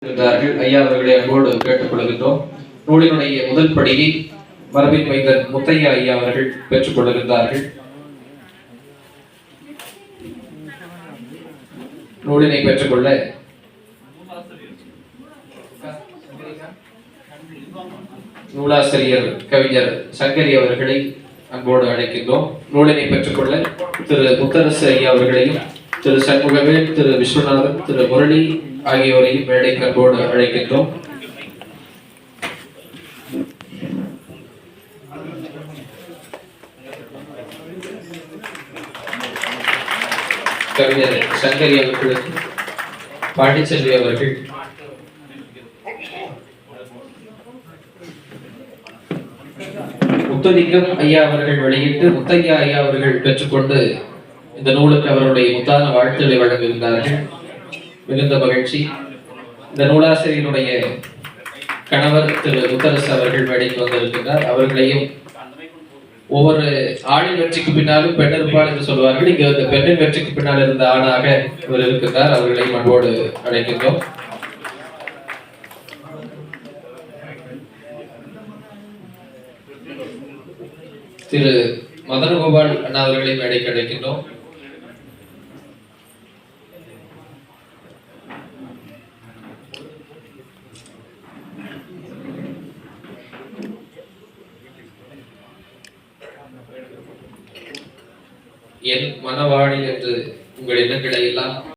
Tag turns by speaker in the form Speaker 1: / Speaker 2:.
Speaker 1: ஐயா அவர்களை அன்போடு கேட்டுக் கொள்கின்றோம். நூலினுடைய முதல் படியை மரபின் மைந்தர் முத்தையா ஐயா அவர்கள் பெற்றுக் கொள்கின்றார்கள். நூலினை பெற்றுக்கொள்ள நூலாசிரியர் கவிஞர் சங்கரி அவர்களை அன்போடு அழைக்கின்றோம். நூலினை பெற்றுக்கொள்ள திரு முத்தரசு ஐயா அவர்களையும் திரு சண்முகவேல், திரு விஸ்வநாதன், திரு முரளி ஆகியோரையும் மேடைக்கு அன்போடு அழைக்கின்றோம். கவிஞர் சங்கரி அவர்களுக்கு பாண்டிச்செல்வி அவர்கள் முத்தலிங்கம் ஐயா அவர்கள் வெளியிட்டு முத்தையா ஐயா அவர்கள் பெற்றுக்கொண்டு இந்த நூலுக்கு அவருடைய முத்தான வாழ்த்துக்களை வழங்குகின்றார்கள். மிகுந்த மகிழ்ச்சி. இந்த நூலாசிரியருடைய கணவர் திரு முத்தரசு அவர்கள் மேடைக்கு வந்திருக்கின்றார். அவர்களையும் ஒவ்வொரு ஆணின் வெற்றிக்கு பின்னாலும் பெண் இருப்பாள் என்று சொல்வார்கள். இங்கு இந்த பெண்ணின் வெற்றிக்கு பின்னால் இருந்த ஆணாக இவர் இருக்கின்றார். அவர்களையும் அன்போடு அழைக்கின்றோம். திரு மதனகோபால் அண்ணா அவர்களை மேடைக்கு அழைக்கின்றோம். என் மனவாணி என்று உங்கள் எண்ணங்களை எல்லாம்